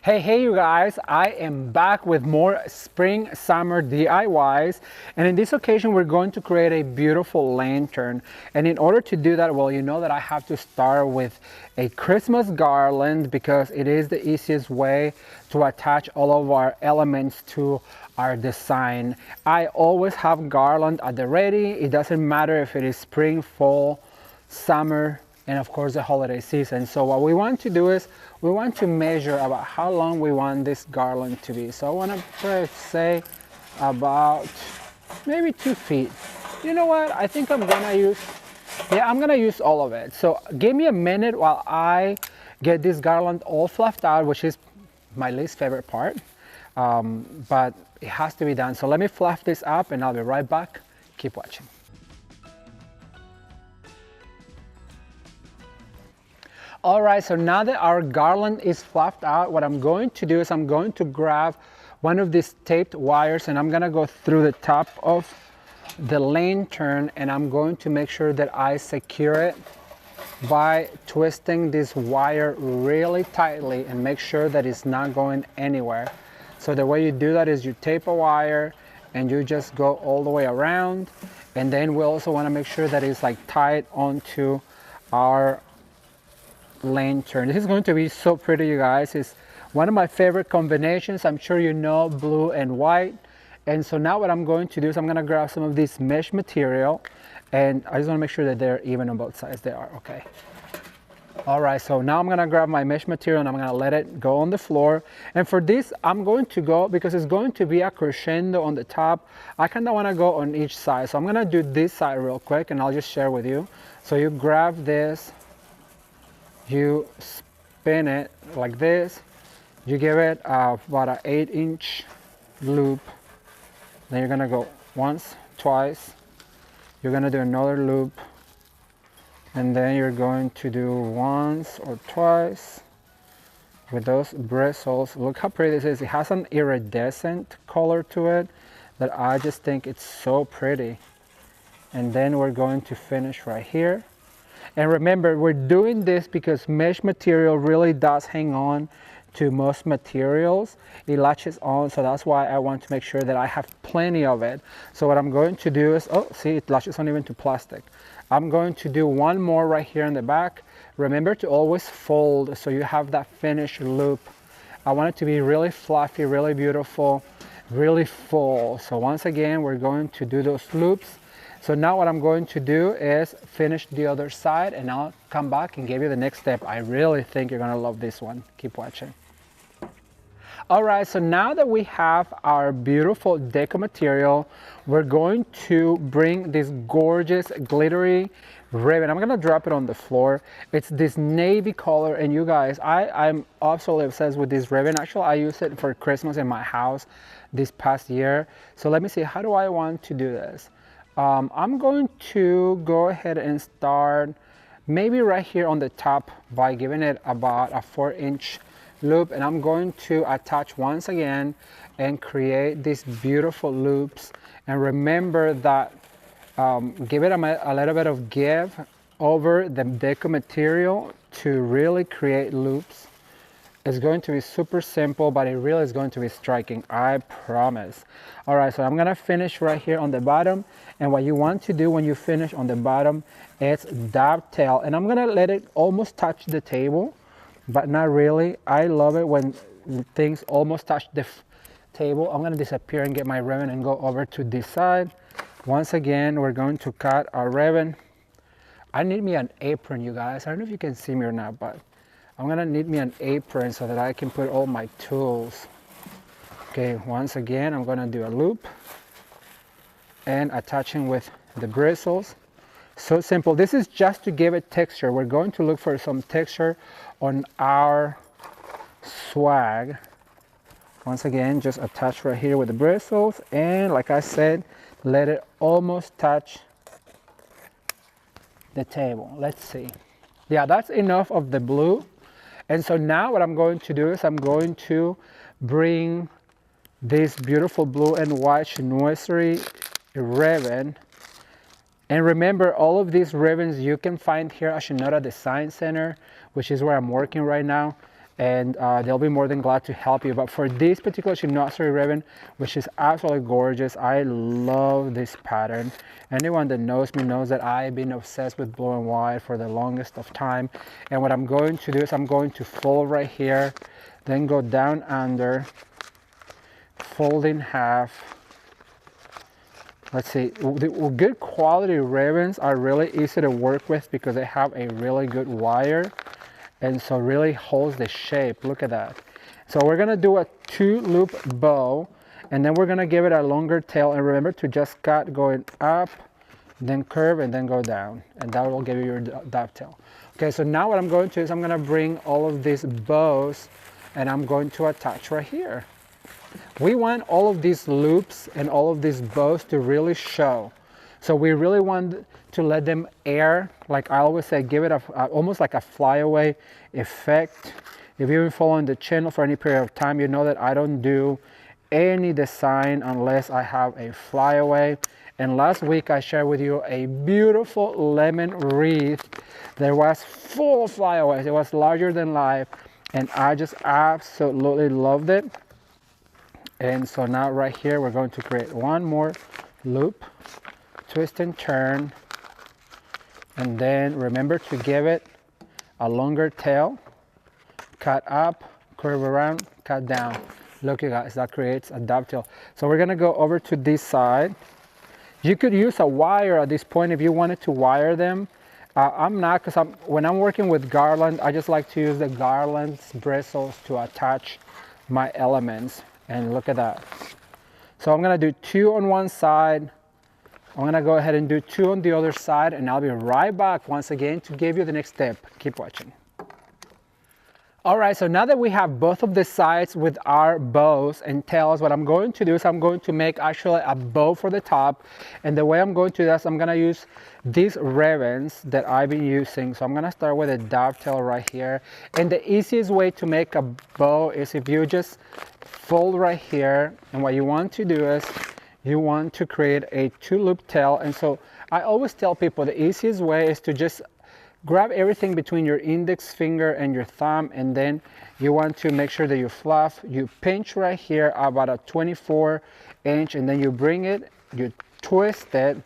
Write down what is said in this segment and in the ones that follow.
Hey you guys, I am back with more spring summer DIYs, and in this occasion we're going to create a beautiful lantern. And in order to do that, well, you know that I have to start with a Christmas garland because it is the easiest way to attach all of our elements to our design. I always have garland at the ready. It doesn't matter if it is spring, fall, summer, and of course the holiday season. So what we want to do is we want to measure about how long we want this garland to be. So I want to say about maybe 2 feet. You know what? I think I'm gonna use all of it. So give me a minute while I get this garland all fluffed out, which is my least favorite part, but it has to be done. So let me fluff this up and I'll be right back. Keep watching. All right, so now that our garland is fluffed out, what I'm going to do is I'm going to grab one of these taped wires and I'm gonna go through the top of the lantern, and I'm going to make sure that I secure it by twisting this wire really tightly and make sure that it's not going anywhere. So the way you do that is you tape a wire and you just go all the way around, and then we also want to make sure that it's like tied onto our lantern. This is going to be so pretty, you guys. It's one of my favorite combinations. I'm sure you know, blue and white. And so now what I'm going to do is I'm going to grab some of this mesh material, and I just want to make sure that they're even on both sides. They are. Okay. All right, so now I'm going to grab my mesh material and I'm going to let it go on the floor. And for this, I'm going to go, because it's going to be a crescendo on the top, I kind of want to go on each side. So I'm going to do this side real quick and I'll just share with you. So you grab this, you spin it like this, you give it about an 8-inch loop, then you're gonna go once, twice, you're gonna do another loop, and then you're going to do once or twice with those bristles. Look how pretty this is. It has an iridescent color to it that I just think it's so pretty. And then we're going to finish right here. And remember, we're doing this because mesh material really does hang on to most materials. It latches on, so that's why I want to make sure that I have plenty of it. So what I'm going to do is, oh, see, it latches on even to plastic. I'm going to do one more right here in the back. Remember to always fold so you have that finished loop. I want it to be really fluffy, really beautiful, really full. So once again, we're going to do those loops. So now what I'm going to do is finish the other side, and I'll come back and give you the next step. I really think you're gonna love this one. Keep watching. All right, so now that we have our beautiful deco material, we're going to bring this gorgeous glittery ribbon. I'm gonna drop it on the floor. It's this navy color, and you guys, I'm absolutely obsessed with this ribbon. Actually, I used it for Christmas in my house this past year. So let me see, how do I want to do this? I'm going to go ahead and start maybe right here on the top by giving it about a 4-inch loop, and I'm going to attach once again and create these beautiful loops. And remember that give it a little bit of give over the deco material to really create loops. It's going to be super simple, but it really is going to be striking, I promise. All right, so I'm gonna finish right here on the bottom, and what you want to do when you finish on the bottom is dovetail, and I'm gonna let it almost touch the table, but not really. I love it when things almost touch the table. I'm gonna disappear and get my ribbon and go over to this side. Once again, we're going to cut our ribbon. I need me an apron, you guys. I don't know if you can see me or not, but I'm gonna need me an apron so that I can put all my tools. Okay, once again, I'm gonna do a loop and attaching with the bristles. So simple. This is just to give it texture. We're going to look for some texture on our swag. Once again, just attach right here with the bristles, and like I said, let it almost touch the table. Let's see. Yeah, that's enough of the blue. And so now what I'm going to do is I'm going to bring this beautiful blue and white chinoiserie ribbon. And remember, all of these ribbons you can find here at Shinoda Design Center, which is where I'm working right now. and they'll be more than glad to help you. But for this particular chinoiserie ribbon, which is absolutely gorgeous, I love this pattern. Anyone that knows me knows that I've been obsessed with blue and white for the longest of time. And what I'm going to do is I'm going to fold right here, then go down under, fold in half. Let's see, the good quality ribbons are really easy to work with because they have a really good wire, and so really holds the shape. Look at that. So we're gonna do a 2-loop bow, and then we're gonna give it a longer tail, and remember to just cut going up, then curve, and then go down, and that will give you your dovetail. Okay, so now what I'm going to do is I'm gonna bring all of these bows and I'm going to attach right here. We want all of these loops and all of these bows to really show. So we really want to let them air, like I always say, give it almost like a flyaway effect. If you've been following the channel for any period of time, you know that I don't do any design unless I have a flyaway. And last week I shared with you a beautiful lemon wreath that was full of flyaways. It was larger than life, and I just absolutely loved it. And so now right here we're going to create one more loop, twist and turn, and then remember to give it a longer tail, cut up, curve around, cut down. Look, you guys, that creates a dovetail. So we're gonna go over to this side. You could use a wire at this point if you wanted to wire them. I'm not, because when I'm working with garland, I just like to use the garland's bristles to attach my elements. And look at that. So I'm gonna do 2 on one side. I'm gonna go ahead and do 2 on the other side, and I'll be right back once again to give you the next step. Keep watching. All right, so now that we have both of the sides with our bows and tails, what I'm going to do is I'm going to make actually a bow for the top. And the way I'm going to do that is I'm gonna use these ribbons that I've been using. So I'm gonna start with a dovetail right here. And the easiest way to make a bow is if you just fold right here, and what you want to do is you want to create a 2-loop tail. And so I always tell people the easiest way is to just grab everything between your index finger and your thumb, and then you want to make sure that you fluff. You pinch right here about a 24 inch, and then you bring it, you twist it,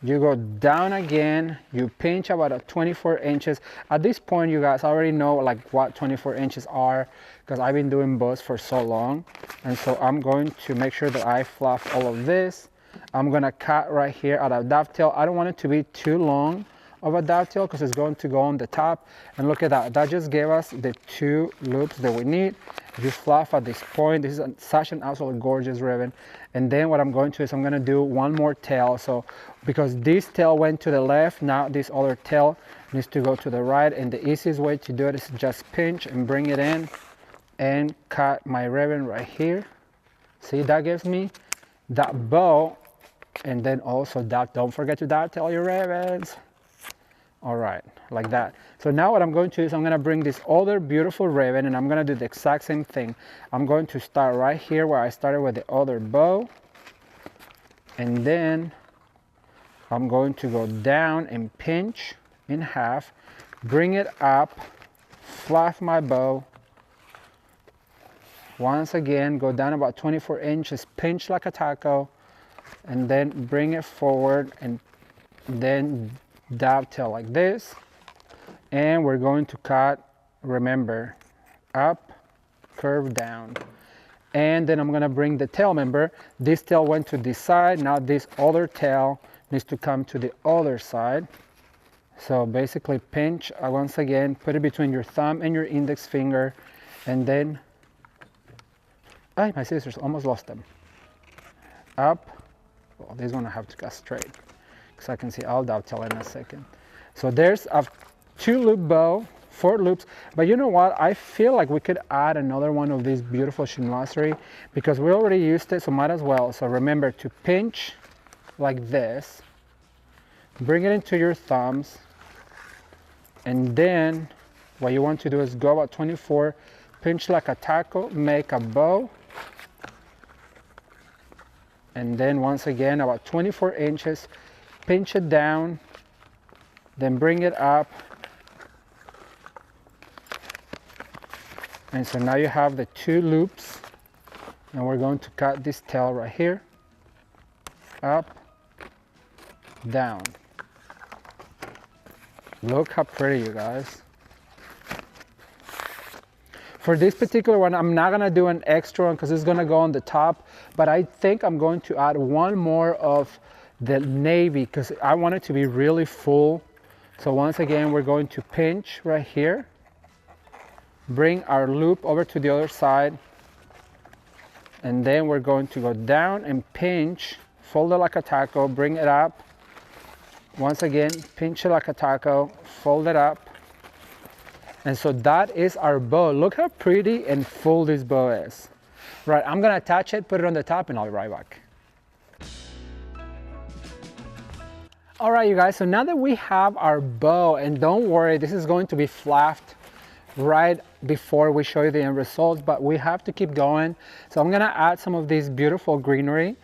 you go down again, you pinch about a 24 inches. At this point, you guys already know like what 24 inches are, because I've been doing bows for so long. And so I'm going to make sure that I fluff all of this. I'm gonna cut right here at a dovetail. I don't want it to be too long of a dovetail because it's going to go on the top. And look at that, that just gave us the 2 loops that we need. You fluff at this point. This is such an absolutely gorgeous ribbon. And then what I'm going to is I'm gonna do one more tail. So because this tail went to the left, now this other tail needs to go to the right. And the easiest way to do it is just pinch and bring it in and cut my ribbon right here. See, that gives me that bow. And then also that, don't forget to dovetail your ribbons. All right, like that. So now what I'm going to do is I'm gonna bring this other beautiful ribbon, and I'm gonna do the exact same thing. I'm going to start right here where I started with the other bow. And then I'm going to go down and pinch in half, bring it up, fluff my bow. Once again, go down about 24 inches, pinch like a taco, and then bring it forward, and then dovetail like this. And we're going to cut, remember, up, curve down. And then I'm gonna bring the tail. Remember, this tail went to this side, now this other tail needs to come to the other side. So basically pinch, once again, put it between your thumb and your index finger, and then, my scissors, almost lost them. Up, well, this one I have to cut straight, because I can see I'll dovetail in a second. So there's a 2-loop bow, 4 loops, but you know what? I feel like we could add another one of these beautiful chinoiserie because we already used it, so might as well. So remember to pinch like this, bring it into your thumbs, and then what you want to do is go about 24, pinch like a taco, make a bow, and then once again about 24 inches, pinch it down, then bring it up, And so now you have the 2 loops, and we're going to cut this tail right here, up, down. Look how pretty, you guys. For this particular one, I'm not gonna do an extra one because it's gonna go on the top, but I think I'm going to add one more of the navy because I want it to be really full. So once again, we're going to pinch right here, bring our loop over to the other side, and then we're going to go down and pinch, fold it like a taco, bring it up. Once again, pinch it like a taco, fold it up. And so that is our bow. Look how pretty and full this bow is. Right, I'm gonna attach it, put it on the top, and I'll be right back. All right, you guys, so now that we have our bow, and don't worry, this is going to be fluffed right before we show you the end results, but we have to keep going. So I'm gonna add some of this beautiful greenery.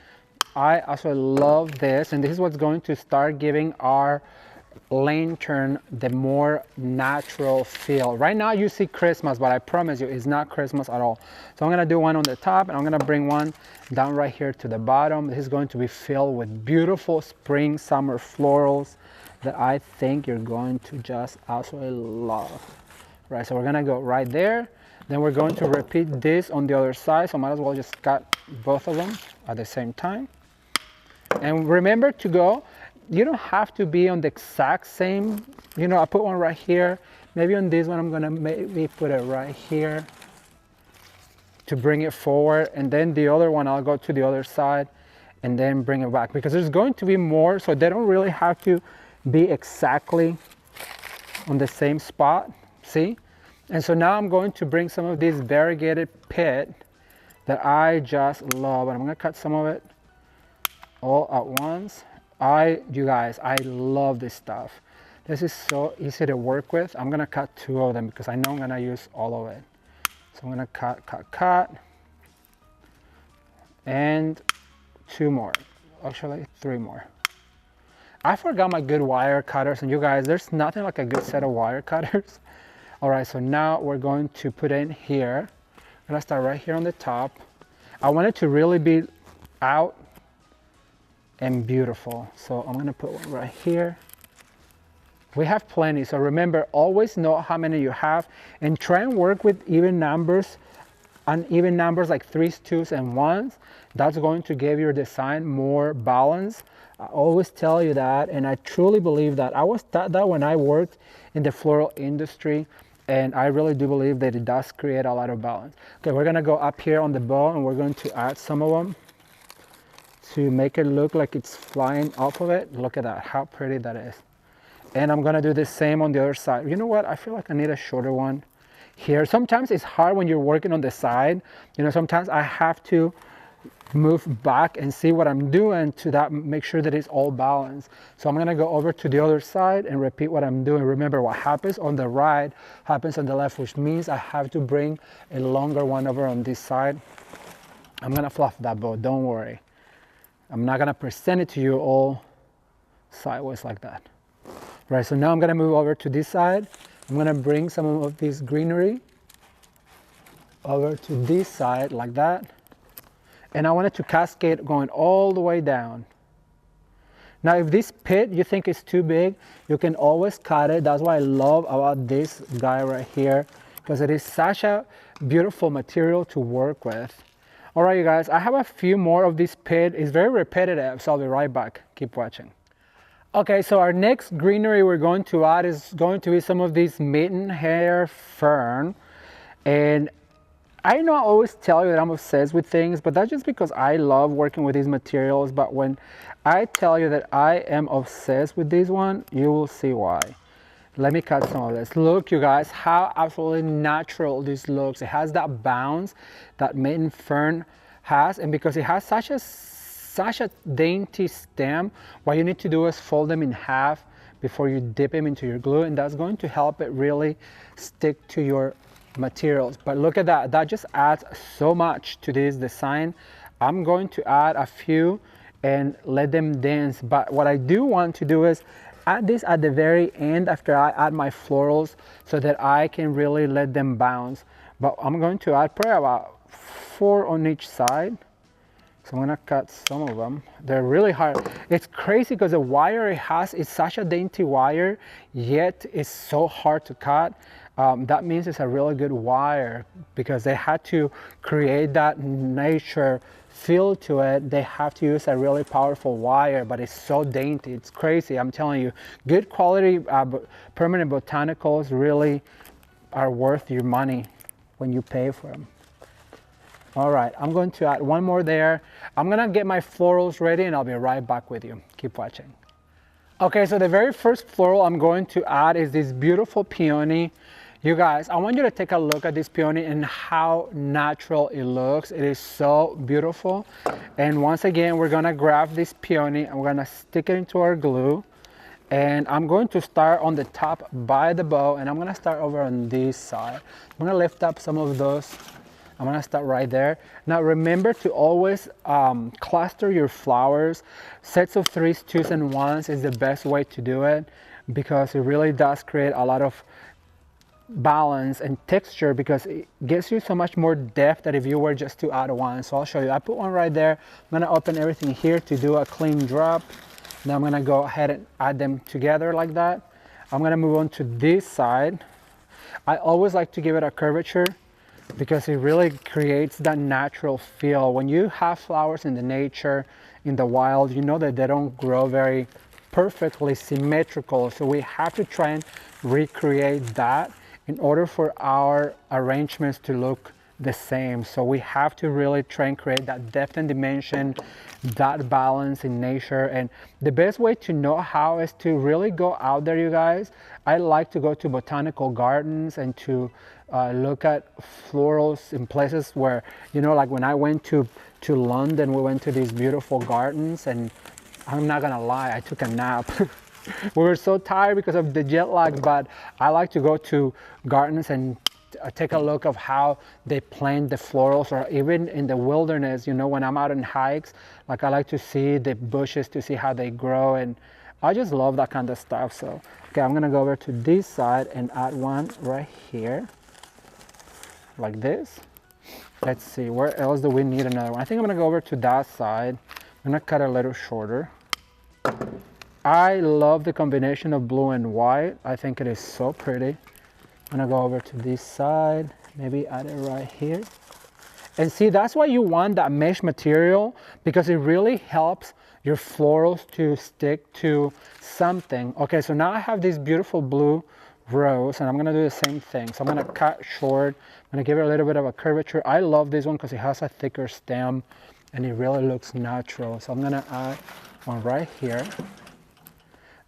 I also love this, and this is what's going to start giving our lantern the more natural feel. Right now you see Christmas, but I promise you it's not Christmas at all. So I'm gonna do one on the top, and I'm gonna bring one down right here to the bottom. This is going to be filled with beautiful spring, summer florals that I think you're going to just absolutely love. Right, so we're gonna go right there. Then we're going to repeat this on the other side, so might as well just cut both of them at the same time. And remember to go, you don't have to be on the exact same, you know, I put one right here. Maybe on this one, I'm gonna maybe put it right here to bring it forward. And then the other one, I'll go to the other side and then bring it back, because there's going to be more, so they don't really have to be exactly on the same spot, see? And so now I'm going to bring some of this variegated pit that I just love, and I'm gonna cut some of it all at once. You guys, I love this stuff. This is so easy to work with. I'm gonna cut 2 of them because I know I'm gonna use all of it. So I'm gonna cut, and 2 more. Actually, 3 more. I forgot my good wire cutters, and you guys, there's nothing like a good set of wire cutters. All right, so now we're going to put in here. I'm gonna start right here on the top. I want it to really be out and beautiful. So I'm gonna put one right here. We have plenty, so remember, always know how many you have and try and work with even numbers, uneven numbers like 3s, 2s, and 1s. That's going to give your design more balance. I always tell you that, and I truly believe that. I was taught that when I worked in the floral industry, and I really do believe that it does create a lot of balance. Okay, we're gonna go up here on the bow, and we're going to add some of them to make it look like it's flying off of it. Look at that, how pretty that is. And I'm gonna do the same on the other side. You know what, I feel like I need a shorter one here. Sometimes it's hard when you're working on the side. You know, sometimes I have to move back and see what I'm doing to that, make sure that it's all balanced. So I'm gonna go over to the other side and repeat what I'm doing. Remember, what happens on the right happens on the left, which means I have to bring a longer one over on this side. I'm gonna fluff that bow, don't worry. I'm not gonna present it to you all sideways like that. Right, so now I'm gonna move over to this side. I'm gonna bring some of this greenery over to this side like that. And I want it to cascade going all the way down. Now, if this pit you think is too big, you can always cut it. That's what I love about this guy right here, because it is such a beautiful material to work with. All right, you guys, I have a few more of this pit. It's very repetitive, so I'll be right back. Keep watching. Okay, so our next greenery we're going to add is going to be some of this mittenhair fern. And I know I always tell you that I'm obsessed with things, but that's just because I love working with these materials. But when I tell you that I am obsessed with this one, you will see why. Let me cut some of this. Look, you guys, how absolutely natural this looks. It has that bounce that mitten fern has, and because it has such a dainty stem, what you need to do is fold them in half before you dip them into your glue, and that's going to help it really stick to your materials. But look at that, that just adds so much to this design. I'm going to add a few and let them dance, but what I do want to do is add this at the very end after I add my florals so that I can really let them bounce. but I'm going to add probably about 4 on each side. So I'm gonna cut some of them. They're really hard. It's crazy because the wire it has is such a dainty wire, yet it's so hard to cut. That means it's a really good wire because they had to create that nature feel to it. They have to use a really powerful wire, but it's so dainty. It's crazy. I'm telling you, good quality permanent botanicals really are worth your money when you pay for them. All right, I'm going to add one more there. I'm gonna get my florals ready and I'll be right back with you. Keep watching. Okay, so the very first floral I'm going to add is this beautiful peony. You guys, I want you to take a look at this peony and how natural it looks. It is so beautiful. And once again, we're gonna grab this peony and we're gonna stick it into our glue. And I'm going to start on the top by the bow and I'm gonna start over on this side. I'm gonna lift up some of those. I'm gonna start right there. Now remember to always cluster your flowers. Sets of 3s, 2s, and 1s is the best way to do it because it really does create a lot of balance and texture because it gives you so much more depth than if you were just to add one. So I'll show you. I put one right there. I'm gonna open everything here to do a clean drop. Now I'm gonna go ahead and add them together like that. I'm gonna move on to this side. I always like to give it a curvature because it really creates that natural feel. When you have flowers in the nature, in the wild, you know that they don't grow very perfectly symmetrical. So we have to try and recreate that in order for our arrangements to look the same. So we have to really try and create that depth and dimension, that balance in nature. And the best way to know how is to really go out there, you guys. I like to go to botanical gardens and to look at florals in places where, you know, like when I went to London, we went to these beautiful gardens and I'm not gonna lie, I took a nap. We were so tired because of the jet lag, but I like to go to gardens and take a look of how they plant the florals, or even in the wilderness, you know, when I'm out on hikes, like I like to see the bushes to see how they grow, and I just love that kind of stuff. So, okay, I'm gonna go over to this side and add one right here, like this. Let's see, where else do we need another one? I think I'm gonna go over to that side. I'm gonna cut a little shorter. I love the combination of blue and white. I think it is so pretty. I'm gonna go over to this side, maybe add it right here. And see, that's why you want that mesh material, because it really helps your florals to stick to something. Okay, so now I have this beautiful blue rose and I'm gonna do the same thing. So I'm gonna cut short, I'm gonna give it a little bit of a curvature. I love this one because it has a thicker stem and it really looks natural. So I'm gonna add one right here.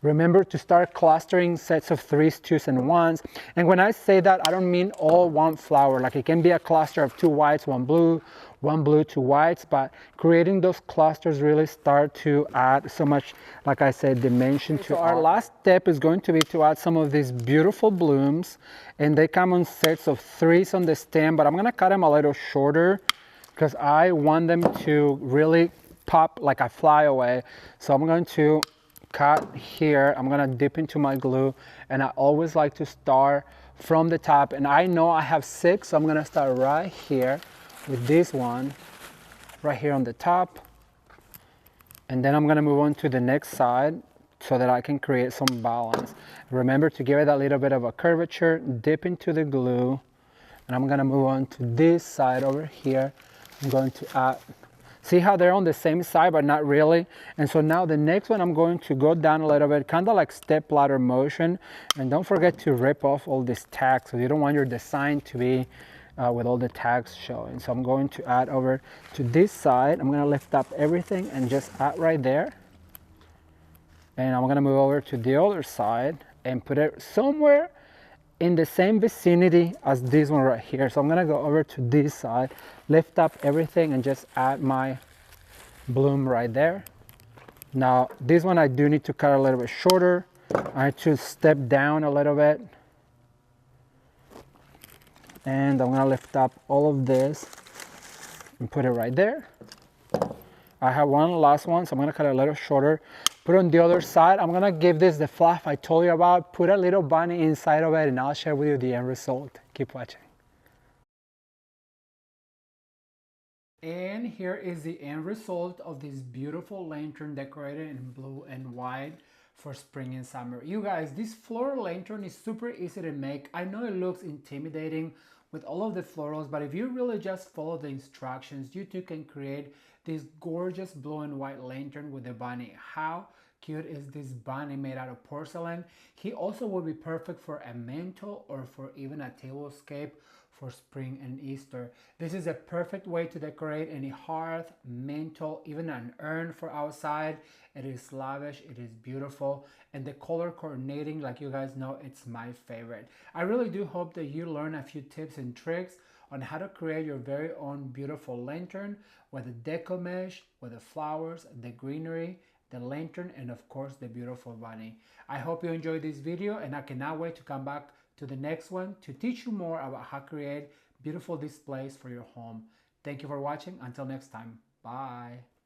Remember to start clustering sets of 3s, 2s, and 1s. And when I say that, I don't mean all one flower. Like it can be a cluster of 2 whites, 1 blue, 2 whites, but creating those clusters really start to add so much, like I said, dimension to our last step is going to be to add some of these beautiful blooms, and they come on sets of 3s on the stem, but I'm gonna cut them a little shorter because I want them to really pop like a flyaway. So I'm going to cut here. I'm gonna dip into my glue, and I always like to start from the top, and I know I have 6, so I'm gonna start right here with this one right here on the top, and then I'm gonna move on to the next side so that I can create some balance. Remember to give it a little bit of a curvature, dip into the glue, and I'm gonna move on to this side over here. I'm going to add, see how they're on the same side, but not really. And so now the next one, I'm going to go down a little bit, kind of like step ladder motion. And don't forget to rip off all these tags, because you don't want your design to be with all the tags showing. So I'm going to add over to this side. I'm gonna lift up everything and just add right there. And I'm gonna move over to the other side and put it somewhere in the same vicinity as this one right here. So I'm gonna go over to this side, lift up everything and just add my bloom right there. Now this one I do need to cut a little bit shorter. I need to step down a little bit. And I'm gonna lift up all of this and put it right there. I have one last one, so I'm gonna cut it a little shorter. Put it on the other side. I'm gonna give this the fluff I told you about, put a little bunny inside of it, and I'll share with you the end result. Keep watching. And here is the end result of this beautiful lantern decorated in blue and white for spring and summer. You guys, this floral lantern is super easy to make. I know it looks intimidating with all of the florals, but if you really just follow the instructions, you too can create this gorgeous blue and white lantern with the bunny. How cute is this bunny made out of porcelain? He also would be perfect for a mantle or for even a tablescape for spring and Easter. This is a perfect way to decorate any hearth, mantle, even an urn for outside. It is lavish, it is beautiful, and the color coordinating, like you guys know, it's my favorite. I really do hope that you learn a few tips and tricks on how to create your very own beautiful lantern with the deco mesh, with the flowers, the greenery, the lantern, and of course the beautiful bunny. I hope you enjoyed this video, and I cannot wait to come back to the next one to teach you more about how to create beautiful displays for your home. Thank you for watching. Until next time, bye.